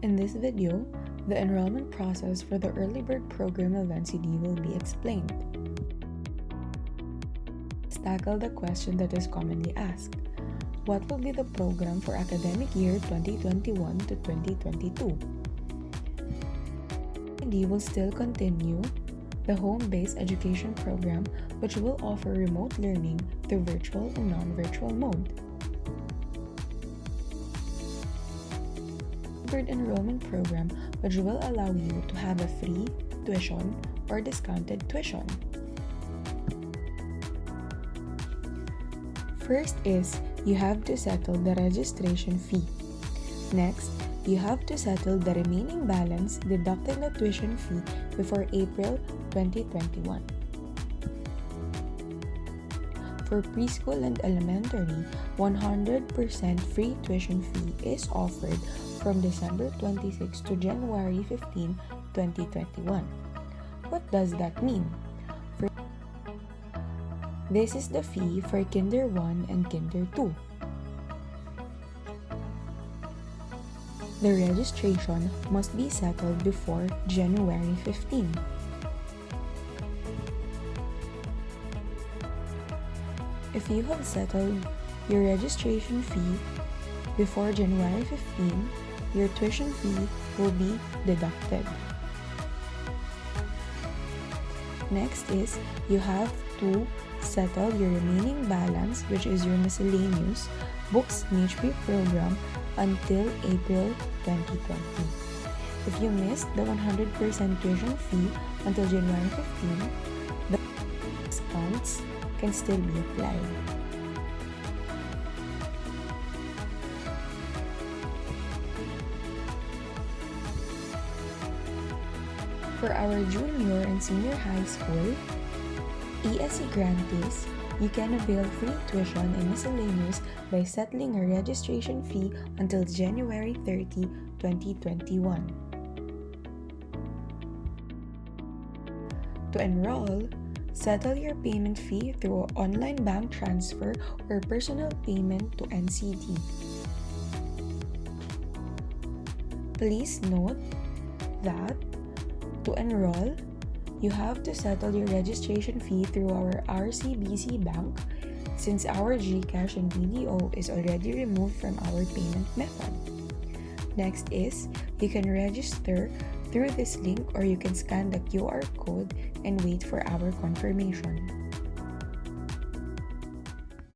In this video, the enrollment process for the Early Bird program of NCD will be explained. Let's tackle the question that is commonly asked. What will be the program for academic year 2021 to 2022? NCD will still continue the home-based education program, which will offer remote learning through virtual and non-virtual mode. Bird enrollment program, which will allow you to have a free tuition or discounted tuition. First is you have to settle the registration fee. Next, you have to settle the remaining balance deducting the tuition fee before April 2021. For preschool and elementary, 100% free tuition fee is offered from December 26 to January 15, 2021. What does that mean? This is the fee for Kinder 1 and Kinder 2. The registration must be settled before January 15. If you have settled your registration fee before January 15, your tuition fee will be deducted. Next is you have to settle your remaining balance, which is your miscellaneous books and HP program until April 2020. If you missed the 100% tuition fee until January 15, the discounts can still be applied. For our junior and senior high school ESE grantees, you can avail free tuition and miscellaneous by settling a registration fee until January 30, 2021. To enroll, settle your payment fee through online bank transfer or personal payment to NCD. Please note that to enroll, you have to settle your registration fee through our RCBC bank since our GCash and BDO is already removed from our payment method. Next is, you can register through this link or you can scan the QR code and wait for our confirmation.